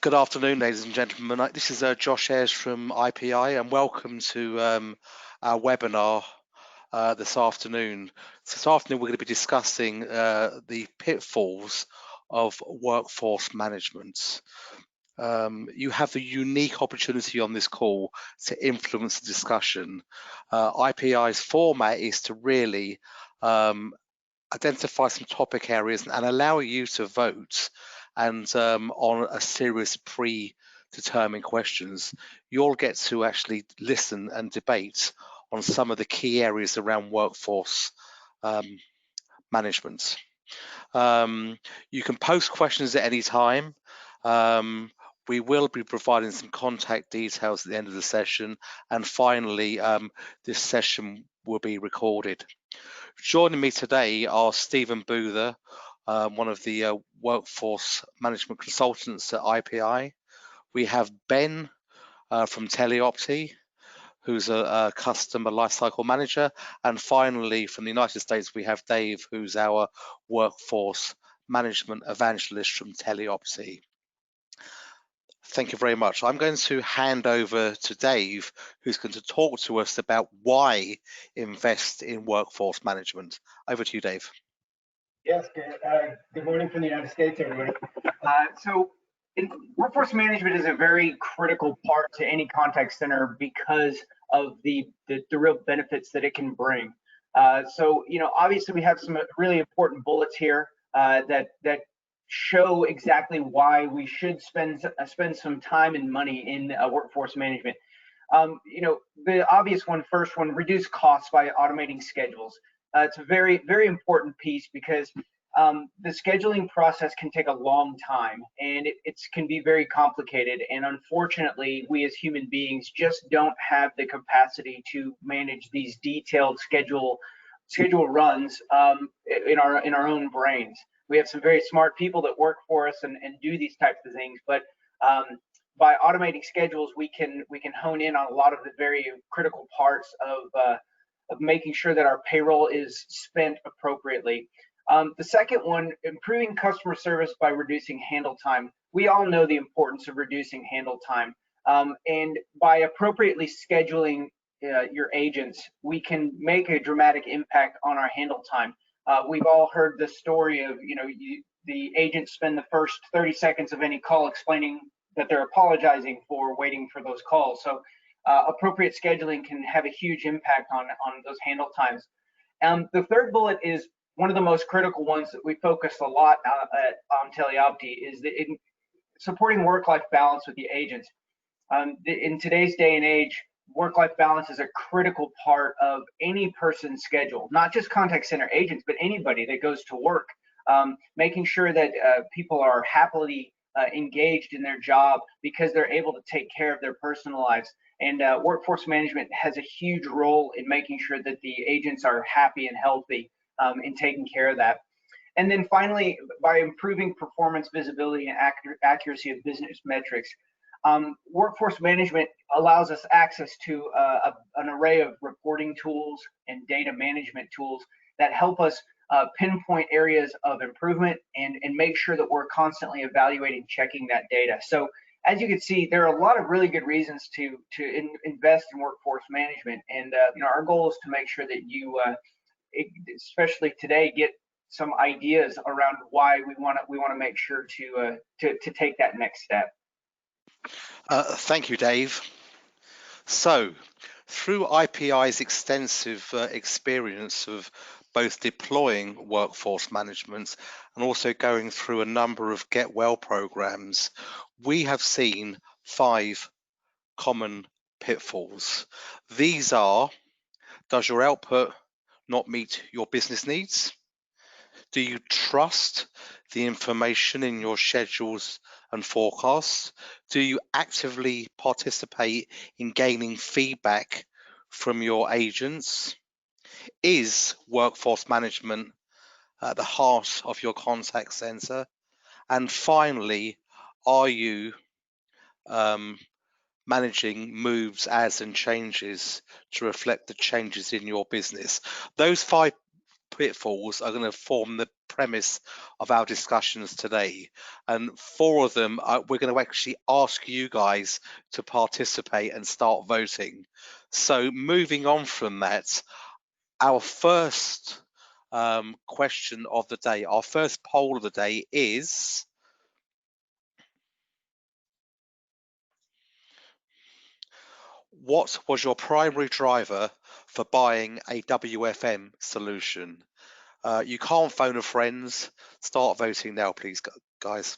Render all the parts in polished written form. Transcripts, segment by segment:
Good afternoon, ladies and gentlemen. This is Josh Ayres from IPI, and welcome to our webinar this afternoon. So this afternoon, we're going to be discussing the pitfalls of workforce management. You have the unique opportunity on this call to influence the discussion. IPI's format is to really identify some topic areas and allow you to vote, and on a series of predetermined questions, you'll get to actually listen and debate on some of the key areas around workforce management. You can post questions at any time. We will be providing some contact details at the end of the session, and finally, this session will be recorded. Joining me today are Stephen Boother, one of the workforce management consultants at IPI. We have Ben from Teleopti, who's a customer lifecycle manager. And finally, from the United States, we have Dave, who's our workforce management evangelist from Teleopti. Thank you very much. I'm going to hand over to Dave, who's going to talk to us about why invest in workforce management. Over to you, Dave. Yes, good morning from the United States, everybody. Workforce management is a very critical part to any contact center because of the real benefits that it can bring. Obviously we have some really important bullets here that show exactly why we should spend some time and money in workforce management. The obvious one, first one, reduce costs by automating schedules. It's a very, very important piece because the scheduling process can take a long time, and it can be very complicated. And unfortunately, we as human beings just don't have the capacity to manage these detailed schedule runs in our own brains. We have some very smart people that work for us and do these types of things, but by automating schedules, we can hone in on a lot of the very critical parts of making sure that our payroll is spent appropriately. The second one, improving customer service by reducing handle time. We all know the importance of reducing handle time, and by appropriately scheduling your agents, we can make a dramatic impact on our handle time. We've all heard the story of, the agents spend the first 30 seconds of any call explaining that they're apologizing for waiting for those calls. So appropriate scheduling can have a huge impact on those handle times. The third bullet is one of the most critical ones that we focused a lot on Teleopti, is supporting work-life balance with the agents. In today's day and age, work-life balance is a critical part of any person's schedule, not just contact center agents, but anybody that goes to work. Making sure that people are happily engaged in their job because they're able to take care of their personal lives. And workforce management has a huge role in making sure that the agents are happy and healthy in taking care of that. And then finally, by improving performance, visibility, and accuracy of business metrics. Workforce management allows us access to an array of reporting tools and data management tools that help us pinpoint areas of improvement and make sure that we're constantly evaluating, checking that data. So as you can see, there are a lot of really good reasons to invest in workforce management, and our goal is to make sure that you, especially today, get some ideas around why we want to make sure to take that next step. Thank you, Dave. So, through IPI's extensive experience of both deploying workforce management and also going through a number of Get Well programs, we have seen 5 common pitfalls. These are: does your output not meet your business needs? Do you trust the information in your schedules and forecasts? Do you actively participate in gaining feedback from your agents? Is workforce management at the heart of your contact center? And finally, are you managing moves, adds, and changes to reflect the changes in your business? Those 5 pitfalls are going to form the premise of our discussions today. And 4 of them, we're going to actually ask you guys to participate and start voting. So moving on from that, our first question of the day, our first poll of the day is: what was your primary driver for buying a WFM solution? You can't phone a friend. Start voting now, please, guys.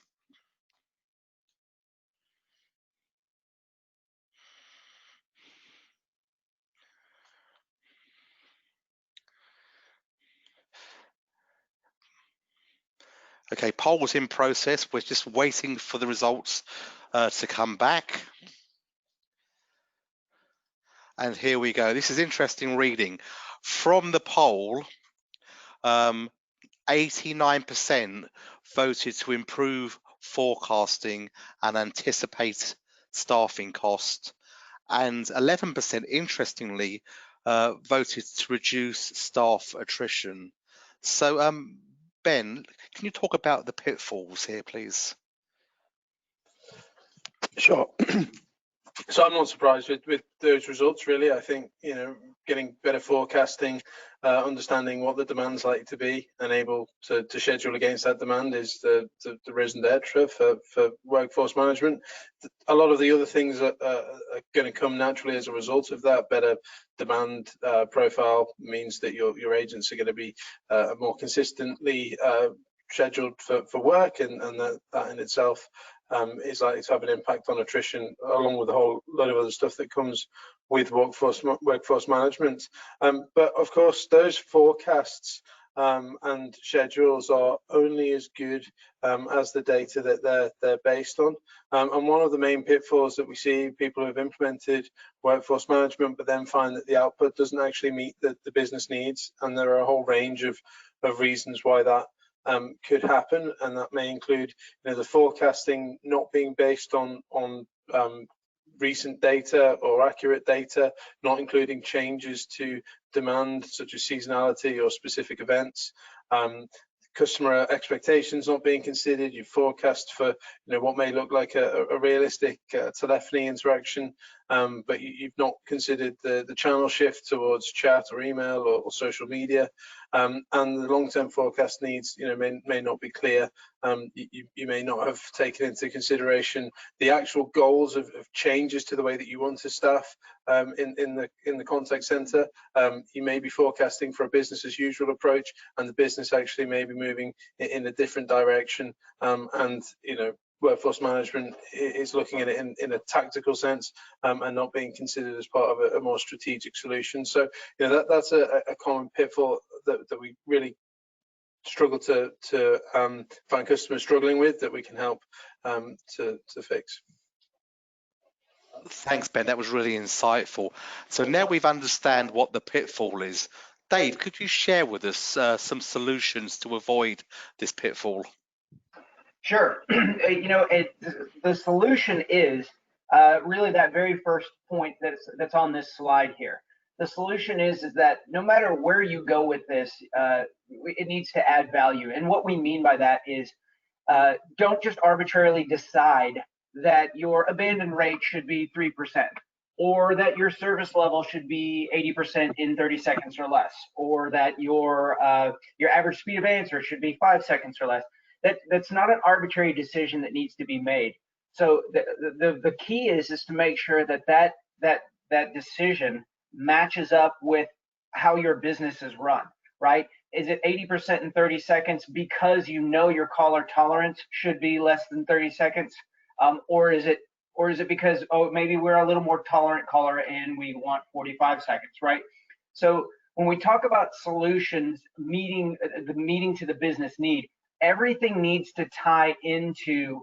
Okay, poll's in process. We're just waiting for the results to come back. And here we go. This is interesting reading. From the poll, 89% voted to improve forecasting and anticipate staffing costs, and 11%, interestingly, voted to reduce staff attrition. So, Ben, can you talk about the pitfalls here, please? Sure. So I'm not surprised with those results, really. I think, getting better forecasting, understanding what the demand's likely to be, and able to schedule against that demand is the raison d'etre for workforce management. A lot of the other things are going to come naturally as a result of that. Better demand profile means that your agents are going to be more consistently scheduled for work, and that in itself is likely to have an impact on attrition, along with a whole lot of other stuff that comes with workforce management. But of course, those forecasts and schedules are only as good as the data that they're based on. And one of the main pitfalls that we see, people who have implemented workforce management but then find that the output doesn't actually meet the business needs, and there are a whole range of reasons why that could happen, and that may include the forecasting not being based on recent data or accurate data, not including changes to demand such as seasonality or specific events, customer expectations not being considered. You forecast for what may look like a realistic telephony interaction, but you've not considered the channel shift towards chat or email or social media, and the long-term forecast needs may not be clear. You may not have taken into consideration the actual goals of changes to the way that you want to staff in the contact center. You may be forecasting for a business as usual approach, and the business actually may be moving in a different direction, and workforce management is looking at it in a tactical sense, and not being considered as part of a more strategic solution. So that's a common pitfall that we really struggle to find customers struggling with, that we can help to fix. Thanks, Ben. That was really insightful. So now we've understand what the pitfall is. Dave, could you share with us some solutions to avoid this pitfall? Sure. The solution is really that very first point that's on this slide here. The solution is that no matter where you go with this, it needs to add value. And what we mean by that is don't just arbitrarily decide that your abandon rate should be 3%, or that your service level should be 80% in 30 seconds or less, or that your average speed of answer should be 5 seconds or less. That's not an arbitrary decision that needs to be made. So the key is to make sure that decision matches up with how your business is run, right? Is it 80% in 30 seconds because your caller tolerance should be less than 30 seconds? Or is it because, maybe we're a little more tolerant caller and we want 45 seconds, right? So when we talk about solutions meeting to the business need, everything needs to tie into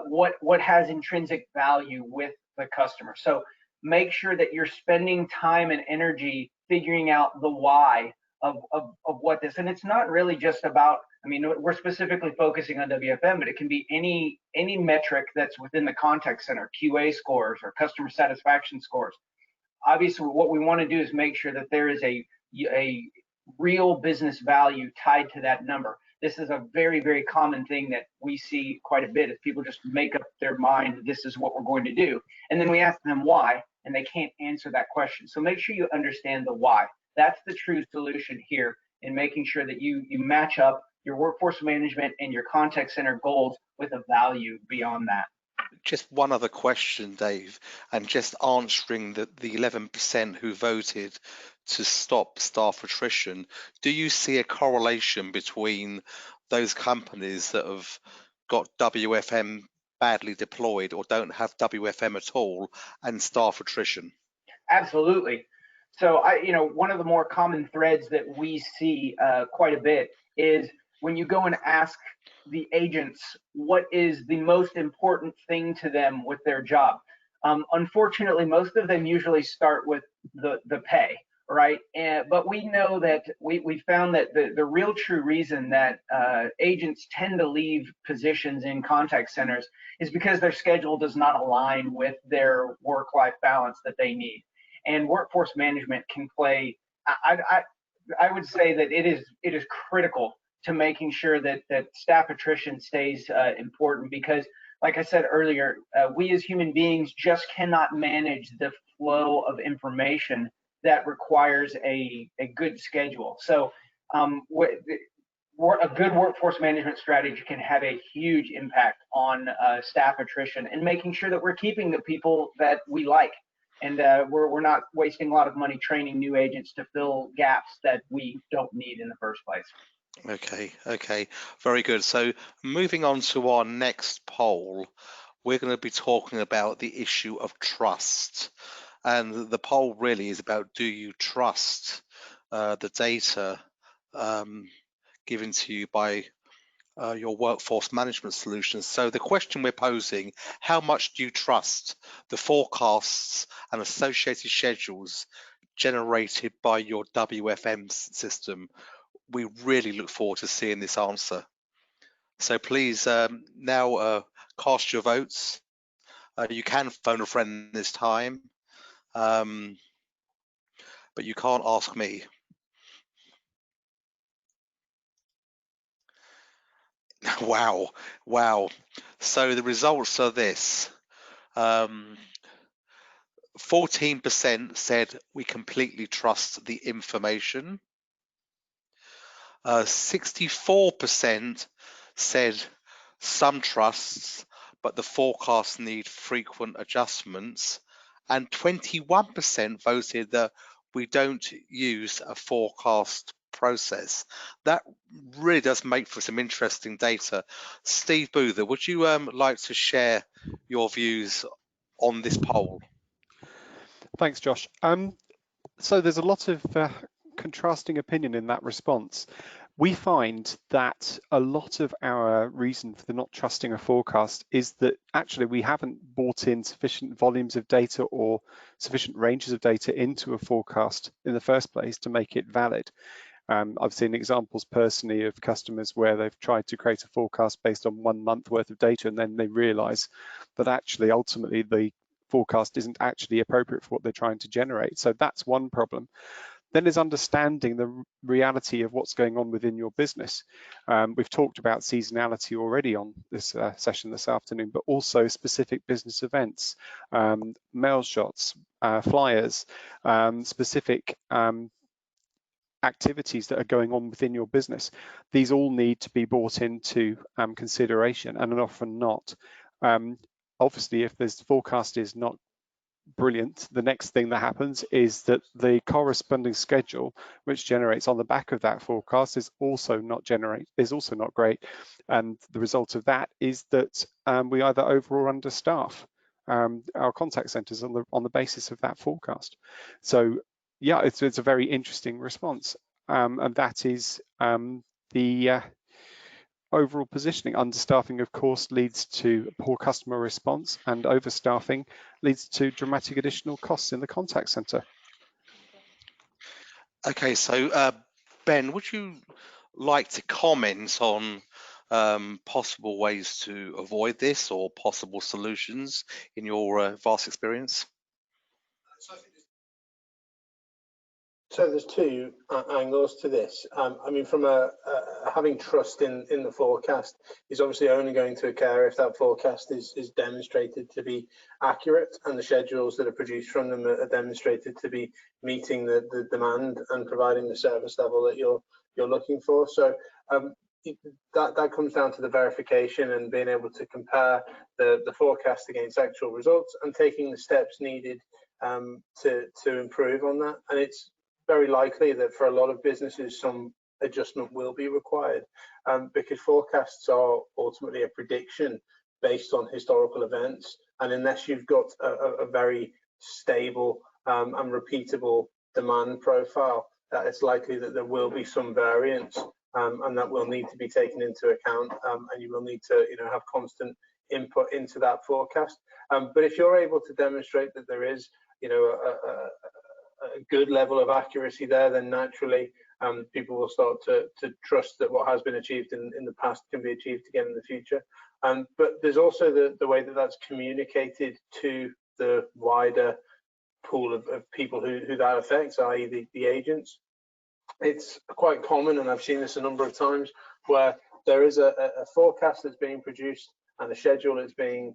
what has intrinsic value with the customer. So make sure that you're spending time and energy figuring out the why of what this, and it's not really just about, we're specifically focusing on WFM, but it can be any metric that's within the contact center, QA scores or customer satisfaction scores. Obviously, what we want to do is make sure that there is a real business value tied to that number. This is a very, very common thing that we see quite a bit, is people just make up their mind, this is what we're going to do. And then we ask them why, and they can't answer that question. So make sure you understand the why. That's the true solution here, in making sure that you match up your workforce management and your contact center goals with a value beyond that. Just one other question, Dave, and just answering the 11% who voted to stop staff attrition. Do you see a correlation between those companies that have got WFM badly deployed or don't have WFM at all and staff attrition? Absolutely. So one of the more common threads that we see quite a bit is when you go and ask the agents what is the most important thing to them with their job. Unfortunately, most of them usually start with the pay, right? But we know that we found that the real true reason that agents tend to leave positions in contact centers is because their schedule does not align with their work-life balance that they need. And workforce management can play, I would say that it is critical to making sure that staff attrition stays important, because like I said earlier, we as human beings just cannot manage the flow of information that requires a good schedule. So a good workforce management strategy can have a huge impact on staff attrition and making sure that we're keeping the people that we like. And we're not wasting a lot of money training new agents to fill gaps that we don't need in the first place. Okay, very good. So moving on to our next poll, we're going to be talking about the issue of trust. And the poll really is about, do you trust the data given to you by your workforce management solutions? So the question we're posing, how much do you trust the forecasts and associated schedules generated by your WFM system? We really look forward to seeing this answer. So please now cast your votes. You can phone a friend this time, but you can't ask me. Wow. So the results are this. 14% said we completely trust the information. 64% said some trusts, but the forecasts need frequent adjustments. And 21% voted that we don't use a forecast process. That really does make for some interesting data. Steve Boother, would you like to share your views on this poll? Thanks, Josh. So there's a lot of contrasting opinion in that response. We find that a lot of our reason for not trusting a forecast is that actually we haven't brought in sufficient volumes of data or sufficient ranges of data into a forecast in the first place to make it valid. I've seen examples personally of customers where they've tried to create a forecast based on 1 month worth of data, and then they realize that actually ultimately the forecast isn't actually appropriate for what they're trying to generate. So that's one problem. Then is understanding the reality of what's going on within your business. We've talked about seasonality already on this session this afternoon, but also specific business events, mail shots, flyers, specific activities that are going on within your business. These all need to be brought into consideration, and often not. Obviously, if this forecast is not brilliant, the next thing that happens is that the corresponding schedule which generates on the back of that forecast is also not great, and the result of that is that we either over or understaff our contact centers on the basis of that forecast. So yeah, it's a very interesting response, and that is the overall positioning. Understaffing, of course, leads to poor customer response, and overstaffing leads to dramatic additional costs in the contact center. Okay, so Ben, would you like to comment on possible ways to avoid this or possible solutions in your vast experience? So there's two angles to this. I mean, from having trust in the forecast is obviously only going to occur if that forecast is demonstrated to be accurate, and the schedules that are produced from them are demonstrated to be meeting the demand and providing the service level that you're looking for. So that comes down to the verification and being able to compare the forecast against actual results and taking the steps needed to improve on that. And it's very likely that for a lot of businesses some adjustment will be required, because forecasts are ultimately a prediction based on historical events, and unless you've got a very stable and repeatable demand profile, it's likely that there will be some variance, and that will need to be taken into account, and you will need to have constant input into that forecast. But if you're able to demonstrate that there is a good level of accuracy there, then naturally people will start to trust that what has been achieved in the past can be achieved again in the future. But there's also the way that that's communicated to the wider pool of people who that affects, i.e. the agents. It's quite common, and I've seen this a number of times, where there is a forecast that's being produced and a schedule that's being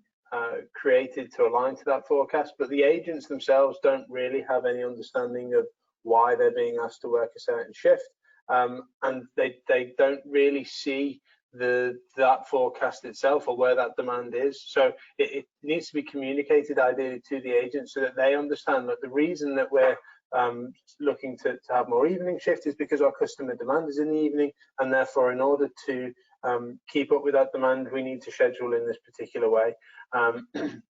created to align to that forecast, but the agents themselves don't really have any understanding of why they're being asked to work a certain shift, and they don't really see that forecast itself or where that demand is. So it needs to be communicated ideally to the agents so that they understand that the reason that we're looking to have more evening shift is because our customer demand is in the evening, and therefore in order to keep up with that demand we need to schedule in this particular way.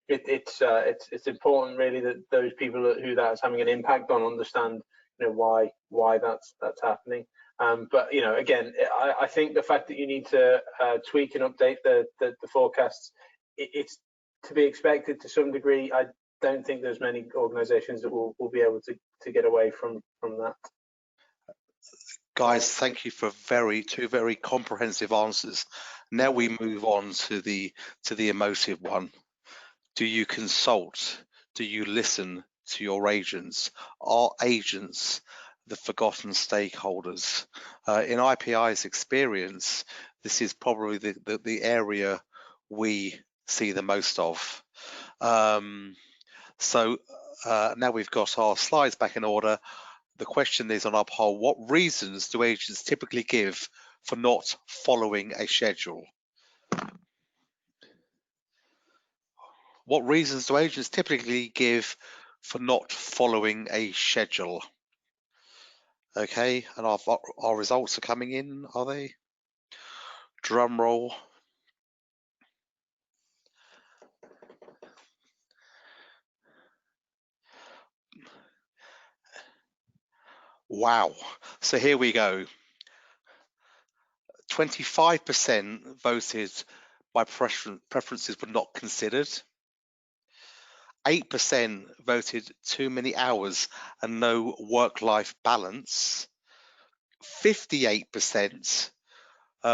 It's important really that those people who that's having an impact on understand why that's happening. But again, I think the fact that you need to tweak and update the forecasts, it's to be expected to some degree. I don't think there's many organizations that will be able to get away from that. Guys, thank you for two very comprehensive answers. Now we move on to the emotive one. Do you consult? Do you listen to your agents? Are agents the forgotten stakeholders? In IPI's experience, this is probably the area we see the most of. So now we've got our slides back in order. The question is on our poll: what reasons do agents typically give for not following a schedule? What reasons do agents typically give for not following a schedule? Okay, and our results are coming in, are they? Drum roll. Wow, so here we go. 25% voted by preferences were not considered. 8% voted too many hours and no work-life balance. 58%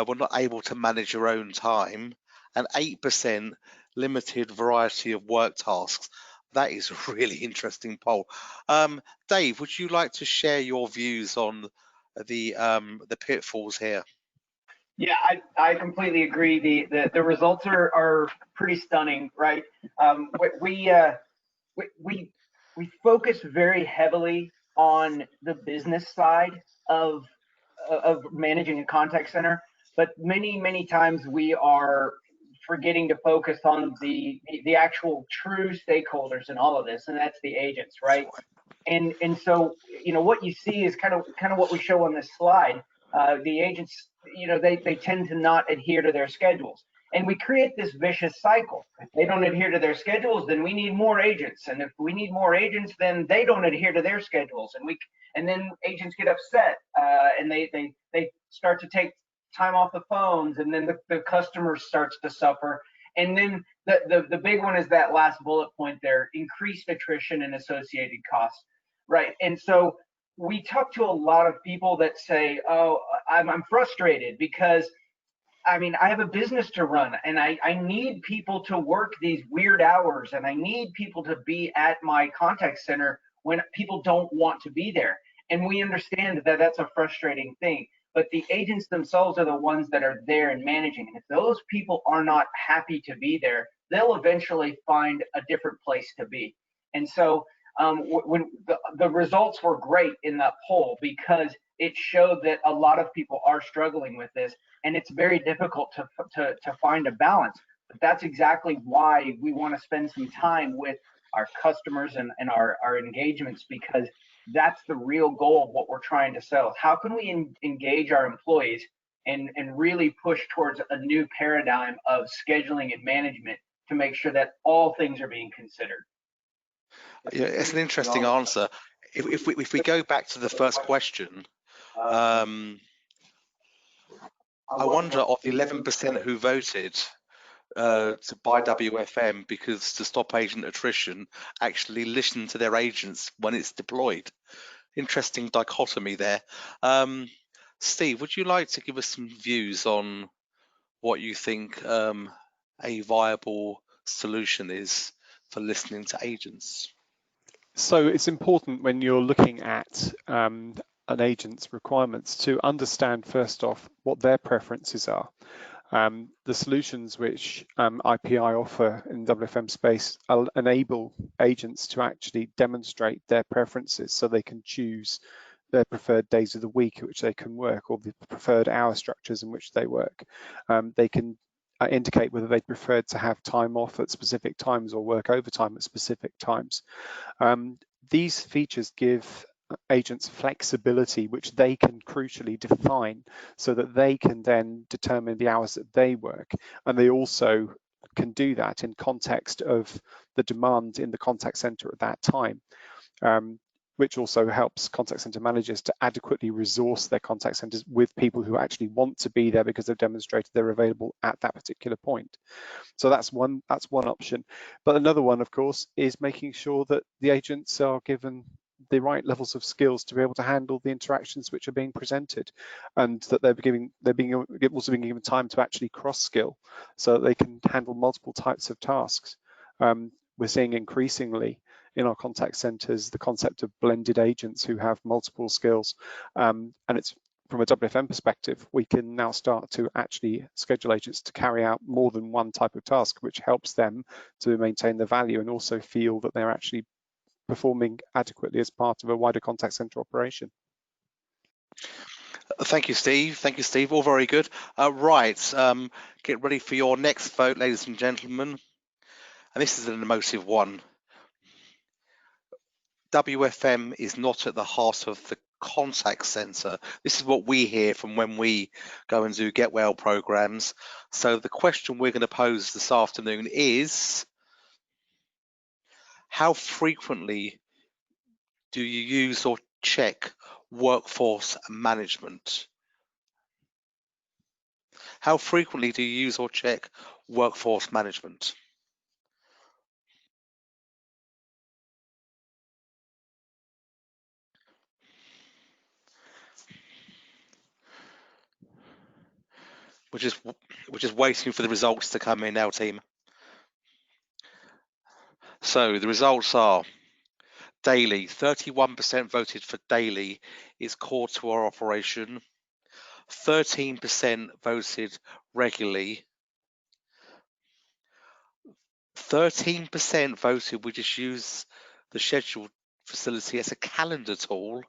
were not able to manage your own time, and 8% limited variety of work tasks. That is a really interesting poll. Dave, would you like to share your views on the pitfalls here? Yeah, I completely agree. The results are pretty stunning, right? We focus very heavily on the business side of managing a contact center, but many times we are forgetting to focus on the actual true stakeholders in all of this, and that's the agents, right? And so what you see is kind of what we show on this slide. The agents, they tend to not adhere to their schedules, and we create this vicious cycle. If they don't adhere to their schedules, then we need more agents, and if we need more agents, then they don't adhere to their schedules, and then agents get upset, and they start to take time off the phones, and then the customer starts to suffer. And then the big one is that last bullet point there: increased attrition and associated costs, right? And so we talk to a lot of people that say, oh, I'm frustrated because I have a business to run, and I need people to work these weird hours, and I need people to be at my contact center when people don't want to be there. And we understand that that's a frustrating thing, but the agents themselves are the ones that are there and managing. And if those people are not happy to be there, they'll eventually find a different place to be. And so when the results were great in that poll, because it showed that a lot of people are struggling with this, and it's very difficult to find a balance. But that's exactly why we want to spend some time with our customers and our engagements, because that's the real goal of what we're trying to sell. How can we engage our employees and really push towards a new paradigm of scheduling and management to make sure that all things are being considered? Yeah, it's an interesting answer. If we go back to the first question, I wonder, of the 11% who voted to buy WFM because to stop agent attrition, actually listen to their agents when it's deployed. Interesting dichotomy there. Steve, would you like to give us some views on what you think a viable solution is for listening to agents? So it's important when you're looking at an agent's requirements to understand first off what their preferences are. The solutions which IPI offer in WFM space enable agents to actually demonstrate their preferences, so they can choose their preferred days of the week at which they can work, or the preferred hour structures in which they work. They can indicate whether they prefer to have time off at specific times or work overtime at specific times. These features give agents flexibility, which they can crucially define, so that they can then determine the hours that they work. And they also can do that in context of the demand in the contact center at that time, which also helps contact center managers to adequately resource their contact centers with people who actually want to be there because they've demonstrated they're available at that particular point. So that's one option. But another one, of course, is making sure that the agents are given the right levels of skills to be able to handle the interactions which are being presented, and that they're also being given time to actually cross-skill so that they can handle multiple types of tasks. We're seeing increasingly in our contact centers the concept of blended agents who have multiple skills, and it's from a WFM perspective, we can now start to actually schedule agents to carry out more than one type of task, which helps them to maintain the value and also feel that they're actually performing adequately as part of a wider contact center operation. Thank you, Steve. Thank you, Steve. All very good. Right, get ready for your next vote, ladies and gentlemen. And this is an emotive one. WFM is not at the heart of the contact center. This is what we hear from when we go and do get well programs. So the question we're going to pose this afternoon is, how frequently do you use or check workforce management? How frequently do you use or check workforce management? We're just waiting for the results to come in now, team. So the results are: daily, 31% voted for daily is core to our operation. 13% voted regularly. 13% voted we just use the schedule facility as a calendar tool,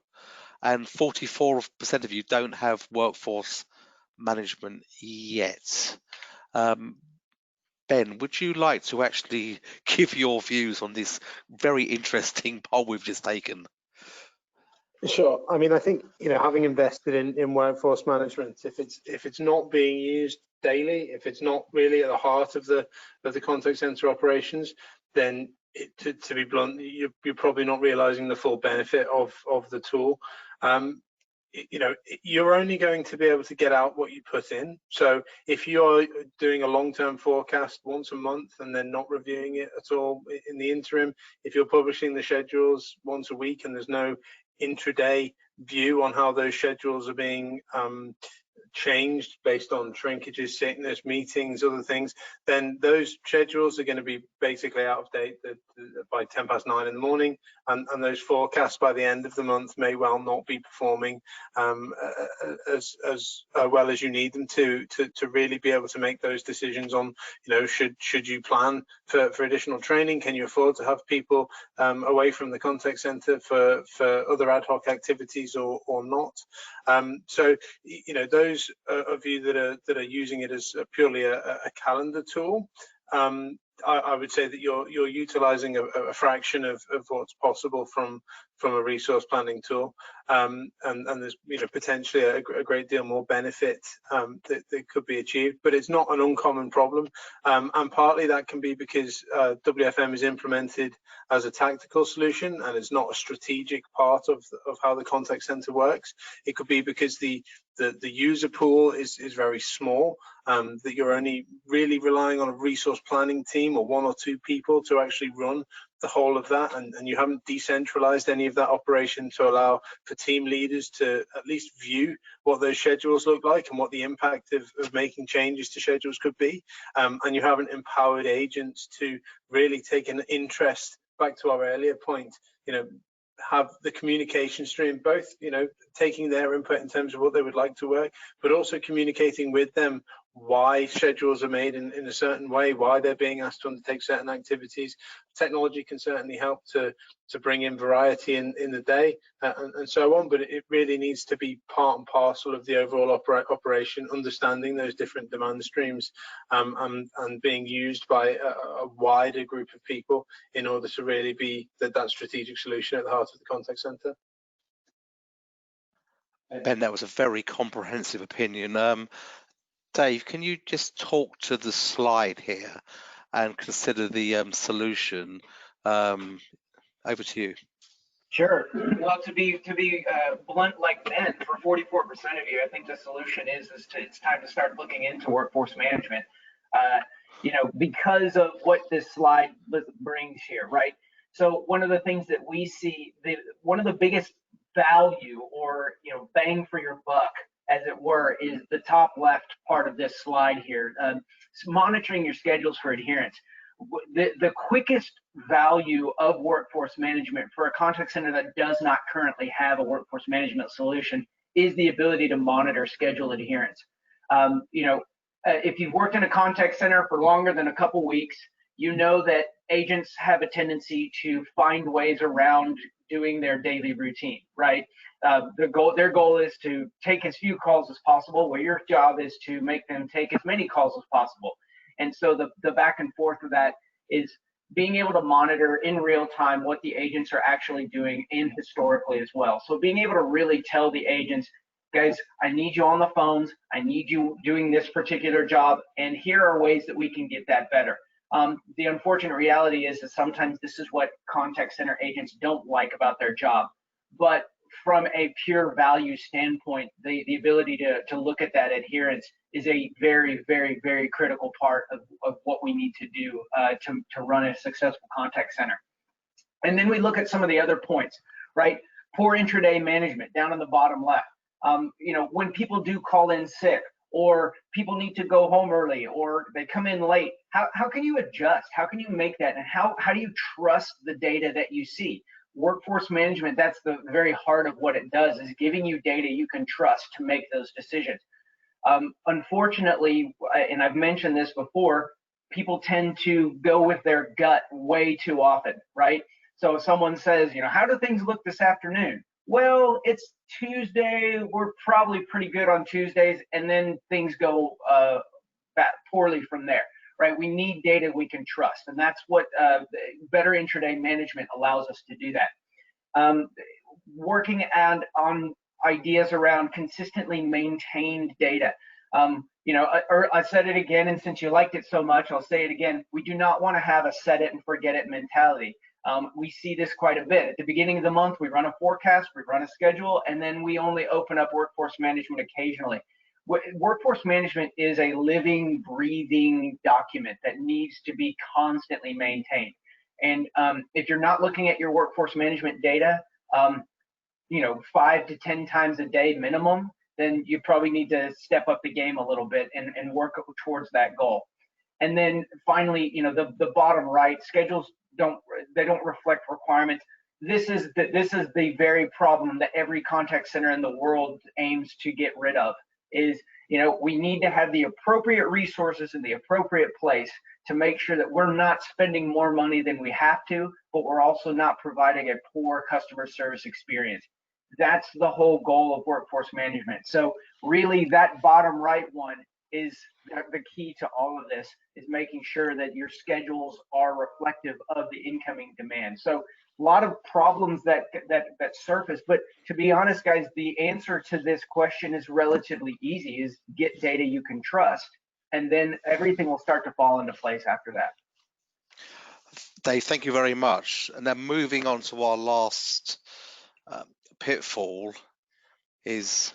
and 44% of you don't have workforce management yet. Ben, would you like to actually give your views on this very interesting poll we've just taken? Sure. I mean, I think, having invested in workforce management, if it's not being used daily, if it's not really at the heart of the contact center operations, then to be blunt, you're probably not realizing the full benefit of the tool. You're only going to be able to get out what you put in. So if you're doing a long-term forecast once a month and then not reviewing it at all in the interim, if you're publishing the schedules once a week and there's no intraday view on how those schedules are being changed based on shrinkages, sickness, meetings, other things, then those schedules are going to be basically out of date by 9:10 in the morning, and those forecasts by the end of the month may well not be performing as well as you need them to really be able to make those decisions on, should you plan for additional training? Can you afford to have people away from the contact center for other ad hoc activities or not? So those of you that are using it as purely a calendar tool, I would say that you're utilizing a fraction of what's possible from a resource planning tool, and there's potentially a great deal more benefit that could be achieved, but it's not an uncommon problem, and partly that can be because WFM is implemented as a tactical solution and it's not a strategic part of how the contact center works. It could be because the user pool is very small, that you're only really relying on a resource planning team or 1 or 2 people to actually run the whole of that, and you haven't decentralized any of that operation to allow for team leaders to at least view what those schedules look like and what the impact of making changes to schedules could be, and you haven't empowered agents to really take an interest, back to our earlier point, have the communication stream, both taking their input in terms of what they would like to work, but also communicating with them why schedules are made in a certain way, why they're being asked to undertake certain activities. Technology can certainly help to bring in variety in the day, and so on, but it really needs to be part and parcel of the overall operation, understanding those different demand streams, and being used by a wider group of people in order to really be that strategic solution at the heart of the contact center. Ben, that was a very comprehensive opinion. Dave, can you just talk to the slide here and consider the solution? Over to you. Sure. Well, to be blunt like Ben, for 44% of you, I think the solution is it's time to start looking into workforce management. Because of what this slide brings here, right? So one of the things that we see, one of the biggest value or bang for your buck, as it were, is the top left part of this slide here. Monitoring your schedules for adherence. The quickest value of workforce management for a contact center that does not currently have a workforce management solution is the ability to monitor schedule adherence. If you've worked in a contact center for longer than a couple weeks, you know that agents have a tendency to find ways around doing their daily routine, right? Their goal is to take as few calls as possible, where your job is to make them take as many calls as possible. And so the back and forth of that is being able to monitor in real time what the agents are actually doing, and historically as well. So being able to really tell the agents, guys, I need you on the phones, I need you doing this particular job, and here are ways that we can get that better. The unfortunate reality is that sometimes this is what contact center agents don't like about their job. But from a pure value standpoint, the ability to look at that adherence is a very, very, very critical part of what we need to do to run a successful contact center. And then we look at some of the other points, right? Poor intraday management down in the bottom left. When people do call in sick, or people need to go home early, or they come in late, how can you adjust? How can you make that? And how do you trust the data that you see? Workforce management, that's the very heart of what it does, is giving you data you can trust to make those decisions. Unfortunately, and I've mentioned this before, people tend to go with their gut way too often, right? So if someone says, how do things look this afternoon? Well, it's Tuesday, we're probably pretty good on Tuesdays, and then things go poorly from there, right? We need data we can trust, and that's what better intraday management allows us to do that. Working on ideas around consistently maintained data. I said it again, and since you liked it so much, I'll say it again. We do not want to have a set it and forget it mentality. We see this quite a bit. At the beginning of the month, we run a forecast, we run a schedule, and then we only open up workforce management occasionally. Workforce management is a living, breathing document that needs to be constantly maintained. And if you're not looking at your workforce management data, 5 to 10 times a day minimum, then you probably need to step up the game a little bit and work towards that goal. And then finally, the bottom right, schedules don't reflect requirements. This is the very problem that every contact center in the world aims to get rid of. Is we need to have the appropriate resources in the appropriate place to make sure that we're not spending more money than we have to, but we're also not providing a poor customer service experience. That's the whole goal of workforce management. So really, that bottom right one is the key to all of this, is making sure that your schedules are reflective of the incoming demand. So a lot of problems that surface, but to be honest, guys, the answer to this question is relatively easy, is get data you can trust, and then everything will start to fall into place after that. Dave, thank you very much. And then moving on to our last pitfall is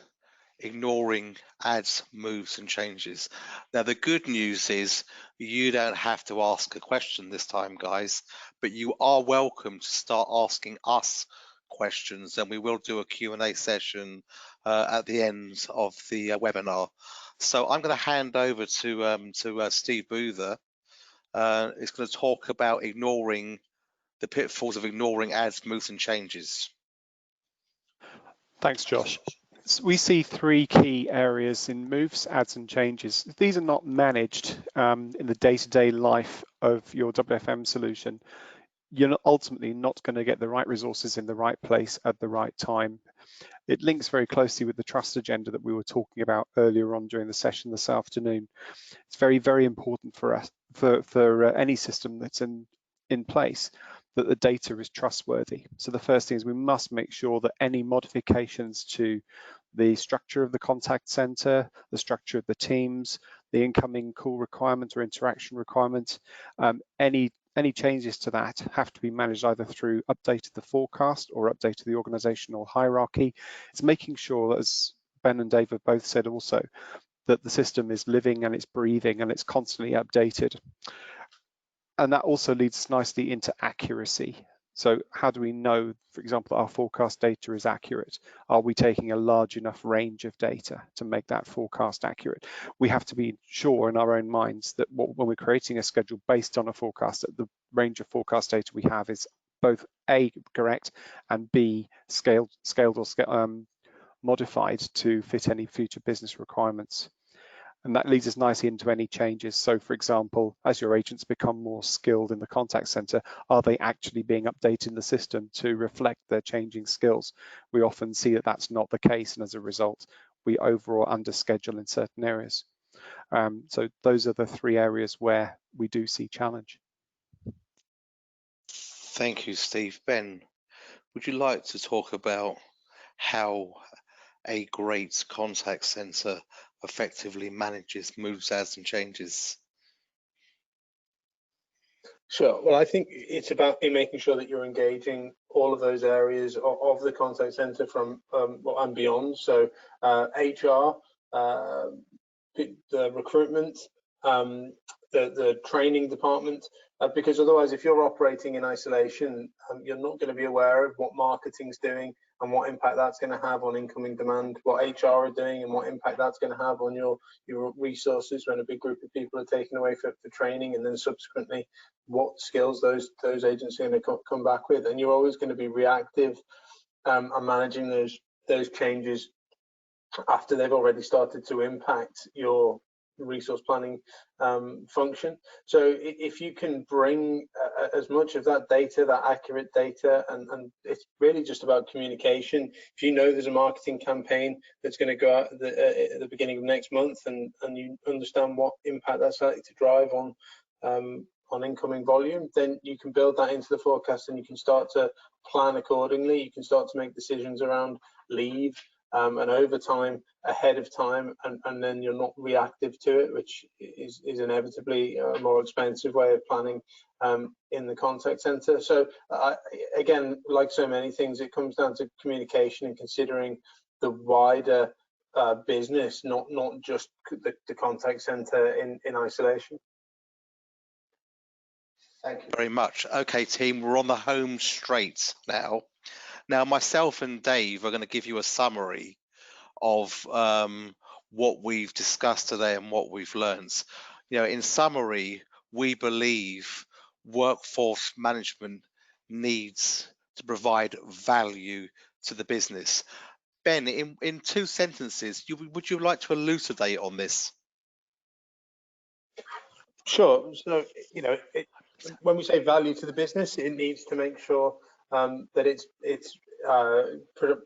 ignoring ads, moves and changes. Now, the good news is you don't have to ask a question this time, guys, but you are welcome to start asking us questions, and we will do a Q&A session at the end of the webinar. So I'm going to hand over to Steve Boother. He's going to talk about ignoring the pitfalls of ignoring ads, moves and changes. Thanks, Josh. We see three key areas in moves, ads and changes. These are not managed in the day-to-day life of your WFM solution. You're ultimately not going to get the right resources in the right place at the right time. It links very closely with the trust agenda that we were talking about earlier on during the session this afternoon. It's very, very important for us, for any system that's in place, that the data is trustworthy. So the first thing is we must make sure that any modifications to the structure of the contact center, the structure of the teams, the incoming call requirements or interaction requirements, any changes to that have to be managed either through update of the forecast or update of the organizational hierarchy. It's making sure that, as Ben and Dave have both said also, that the system is living and it's breathing and it's constantly updated. And that also leads us nicely into accuracy. So how do we know, for example, our forecast data is accurate? Are we taking a large enough range of data to make that forecast accurate? We have to be sure in our own minds that when we're creating a schedule based on a forecast, that the range of forecast data we have is both A, correct, and B, scaled or modified to fit any future business requirements. And that leads us nicely into any changes. So for example, as your agents become more skilled in the contact center, are they actually being updated in the system to reflect their changing skills? We often see that that's not the case, and as a result, we over or under schedule in certain areas. So those are the three areas where we do see challenge. Thank you, Steve. Ben, would you like to talk about how a great contact center effectively manages moves, ads and changes? Sure. Well, I think it's about making sure that you're engaging all of those areas of the contact center from and beyond. So HR, the recruitment, the training department, because otherwise, if you're operating in isolation, you're not going to be aware of what marketing's doing and what impact that's going to have on incoming demand, what HR are doing and what impact that's going to have on your resources when a big group of people are taken away for training, and then subsequently what skills those agents are going to come back with. And you're always going to be reactive and managing those changes after they've already started to impact your resource planning function. So if you can bring as much of that data, that accurate data, and it's really just about communication. If you know there's a marketing campaign that's going to go out at the beginning of next month, and you understand what impact that's likely to drive on incoming volume, then you can build that into the forecast and you can start to plan accordingly. You can start to make decisions around leave and overtime ahead of time, and then you're not reactive to it, which is inevitably a more expensive way of planning in the contact center. So again, like so many things, it comes down to communication and considering the wider business, not just the contact center in isolation. Thank you very much. Okay, team, we're on the home straight now. Now, myself and Dave are going to give you a summary of what we've discussed today and what we've learned. In summary, we believe workforce management needs to provide value to the business. Ben, in 2 sentences, would you like to elucidate on this? Sure. So, when we say value to the business, it needs to make sure that it's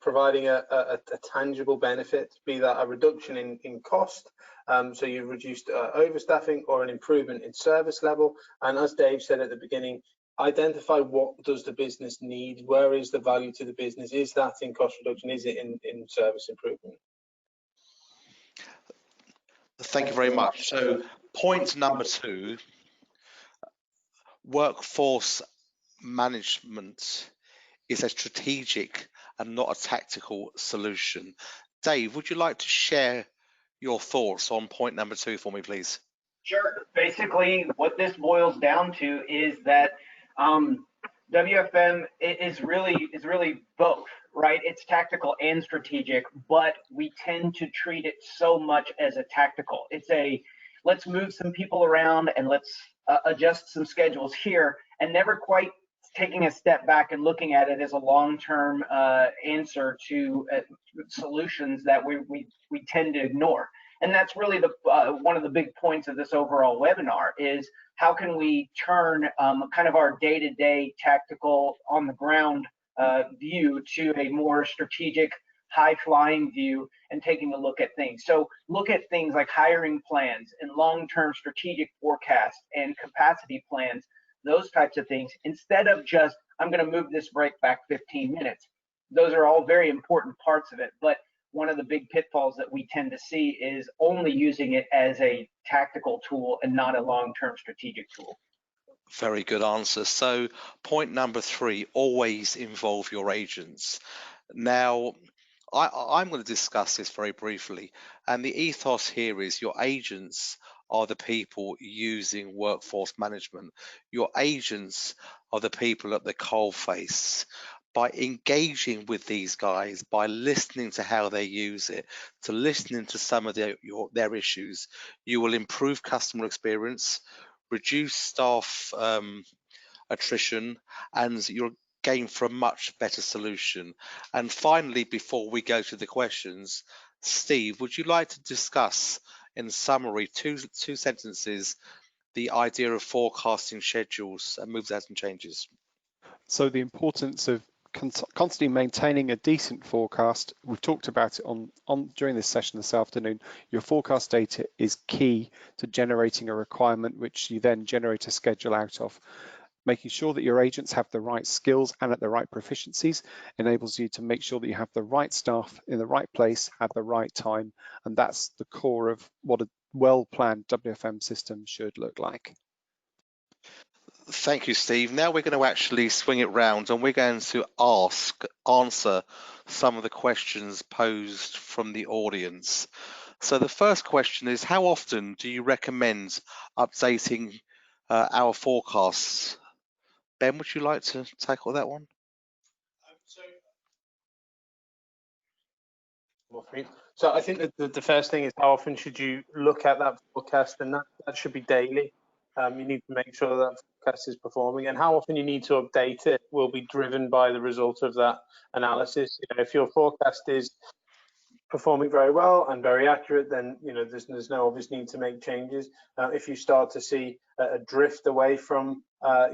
providing a tangible benefit, be that a reduction in cost, so you've reduced overstaffing, or an improvement in service level. And as Dave said at the beginning, identify what does the business need, where is the value to the business, is that in cost reduction, is it in service improvement? Thank you very much. So point number 2, workforce management is a strategic and not a tactical solution. Dave, would you like to share your thoughts on point number 2 for me, please? Sure. Basically, what this boils down to is that WFM is really both, right? It's tactical and strategic, but we tend to treat it so much as a tactical. It's a let's move some people around and let's adjust some schedules here, and never quite taking a step back and looking at it as a long-term answer to solutions that we tend to ignore. And that's really the one of the big points of this overall webinar is how can we turn kind of our day-to-day tactical on the ground view to a more strategic, high-flying view and taking a look at things. So look at things like hiring plans and long-term strategic forecasts and capacity plans, those types of things, instead of just, I'm going to move this break back 15 minutes. Those are all very important parts of it, but one of the big pitfalls that we tend to see is only using it as a tactical tool and not a long-term strategic tool. Very good answer. So point number 3, always involve your agents. Now, I'm going to discuss this very briefly, and the ethos here is your agents are the people using workforce management. Your agents are the people at the coalface. By engaging with these guys, by listening to how they use it, to listening to some of their issues, you will improve customer experience, reduce staff attrition, and you'll gain for a much better solution. And finally, before we go to the questions, Steve, would you like to discuss in summary, two sentences, the idea of forecasting schedules and moves, adds and changes? So the importance of constantly maintaining a decent forecast. We've talked about it on during this session this afternoon. Your forecast data is key to generating a requirement, which you then generate a schedule out of. Making sure that your agents have the right skills and at the right proficiencies enables you to make sure that you have the right staff in the right place at the right time. And that's the core of what a well-planned WFM system should look like. Thank you, Steve. Now we're going to actually swing it round and we're going to answer some of the questions posed from the audience. So the first question is, how often do you recommend updating our forecasts? Ben, would you like to tackle that one? So I think that the first thing is, how often should you look at that forecast, and that should be daily. You need to make sure that forecast is performing, and how often you need to update it will be driven by the result of that analysis. If your forecast is performing very well and very accurate, then there's no obvious need to make changes. If you start to see a drift away from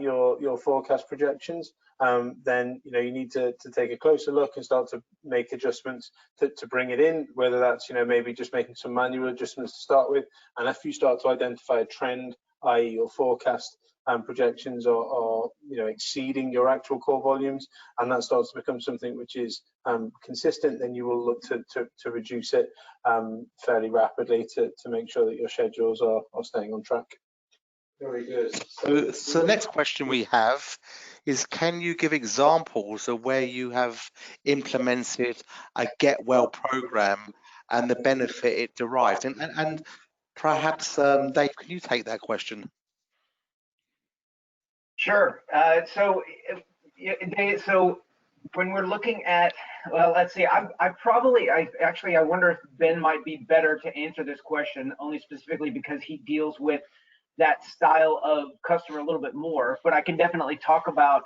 your forecast projections, then you need to take a closer look and start to make adjustments to bring it in, whether that's maybe just making some manual adjustments to start with. And if you start to identify a trend, i.e. your forecast projections are exceeding your actual core volumes, and that starts to become something which is consistent, then you will look to reduce it fairly rapidly to make sure that your schedules are staying on track. Very good. So the next question we have is, can you give examples of where you have implemented a get well program and the benefit it derived? And perhaps, Dave, can you take that question? Sure. So When we're looking at, well, let's see, I wonder if Ben might be better to answer this question, only specifically because he deals with that style of customer a little bit more. But I can definitely talk about,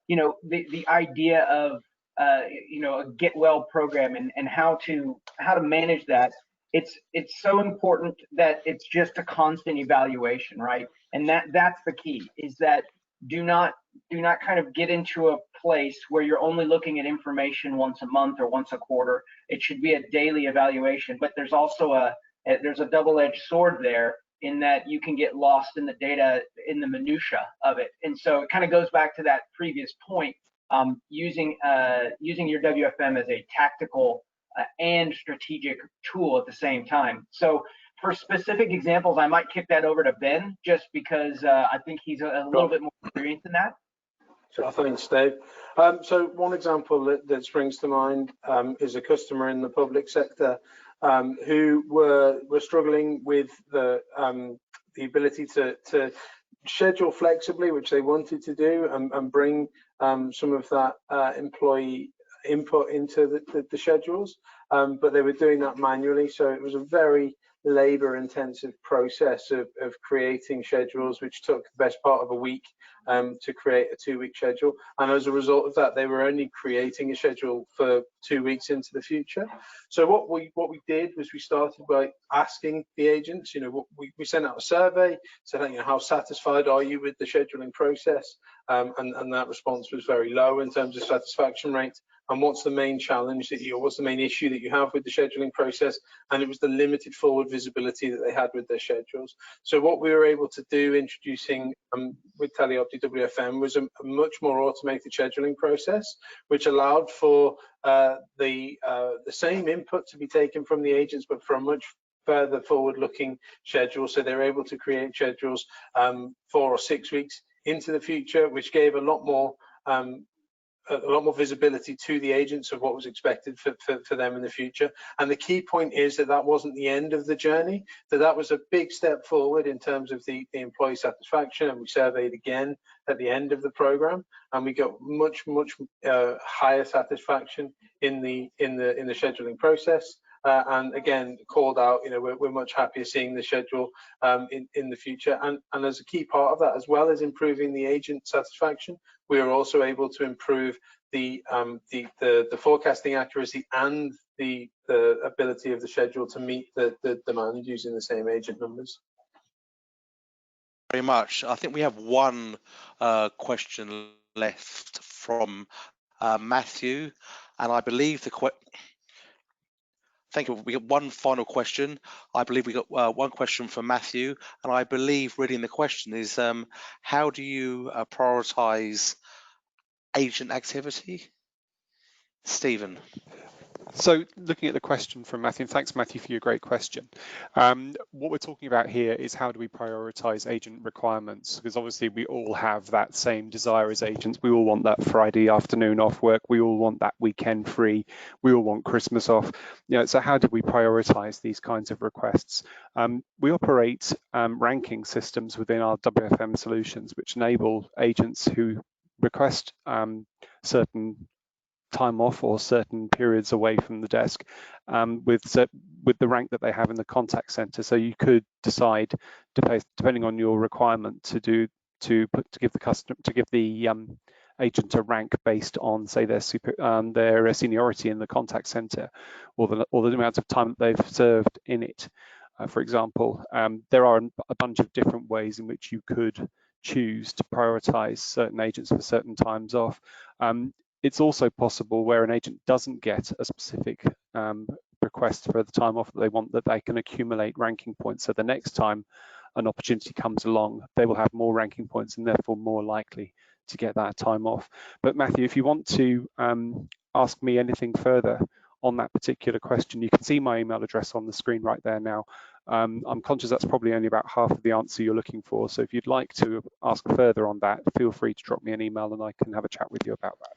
the idea of, a get well program and how to manage that. It's so important that it's just a constant evaluation, right? And that's the key, is that do not kind of get into a place where you're only looking at information once a month or once a quarter. It should be a daily evaluation, but there's also there's a double-edged sword there, in that you can get lost in the data, in the minutia of it. And so it kind of goes back to that previous point, using your WFM as a tactical and strategic tool at the same time. So for specific examples, I might kick that over to Ben, just because I think he's a little bit more experienced in that. Sure, thanks, Dave. So one example that springs to mind is a customer in the public sector who were struggling with the ability to schedule flexibly, which they wanted to do, and bring some of that employee input into the schedules, but they were doing that manually. So it was a very labor-intensive process of creating schedules, which took the best part of a week to create a 2-week schedule. And as a result of that, they were only creating a schedule for 2 weeks into the future. So what we did was we started by asking the agents, we sent out a survey, said, how satisfied are you with the scheduling process? And that response was very low in terms of satisfaction rate. And what's the main challenge what's the main issue that you have with the scheduling process? And it was the limited forward visibility that they had with their schedules. So what we were able to do introducing with Teleopti WFM was a much more automated scheduling process, which allowed for the same input to be taken from the agents, but for a much further forward-looking schedule. So they're able to create schedules 4 or 6 weeks into the future, which gave a lot more visibility to the agents of what was expected for them in the future. And the key point is that wasn't the end of the journey, that was a big step forward in terms of the employee satisfaction. And we surveyed again at the end of the program, and we got much higher satisfaction in the scheduling process. And again, called out, we're much happier seeing the schedule in the future. And as a key part of that, as well as improving the agent satisfaction, we are also able to improve the forecasting accuracy and the ability of the schedule to meet the demand using the same agent numbers. Very much. I think we have one question left from Matthew, and I believe thank you. We got one final question. I believe we got one question from Matthew, and I believe reading the question is, how do you prioritize agent activity? Stephen. So looking at the question from Matthew, and thanks Matthew for your great question. What we're talking about here is how do we prioritize agent requirements? Because obviously we all have that same desire as agents. We all want that Friday afternoon off work. We all want that weekend free. We all want Christmas off. So how do we prioritize these kinds of requests? We operate ranking systems within our WFM solutions, which enable agents who request certain time off or certain periods away from the desk with the rank that they have in the contact center. So you could decide, depending on your requirement, to give the agent a rank based on, say, their seniority in the contact center, or the amount of time that they've served in it. For example, there are a bunch of different ways in which you could choose to prioritize certain agents for certain times off. It's also possible where an agent doesn't get a specific request for the time off that they want, that they can accumulate ranking points. So the next time an opportunity comes along, they will have more ranking points and therefore more likely to get that time off. But Matthew, if you want to ask me anything further on that particular question, you can see my email address on the screen right there now. I'm conscious that's probably only about half of the answer you're looking for. So if you'd like to ask further on that, feel free to drop me an email and I can have a chat with you about that.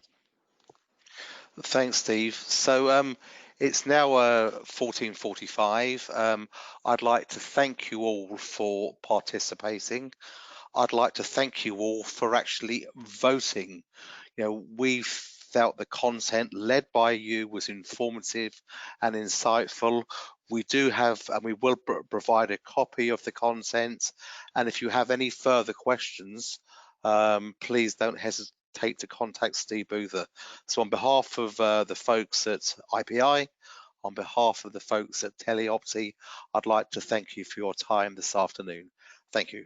Thanks, Steve. So it's now 14:45. I'd like to thank you all for participating. I'd like to thank you all for actually voting. We've felt the content led by you was informative and insightful. We do have, and we will provide a copy of the content. And if you have any further questions, please don't hesitate to contact Steve Boother. So on behalf of the folks at IPI, on behalf of the folks at Teleopti, I'd like to thank you for your time this afternoon. Thank you.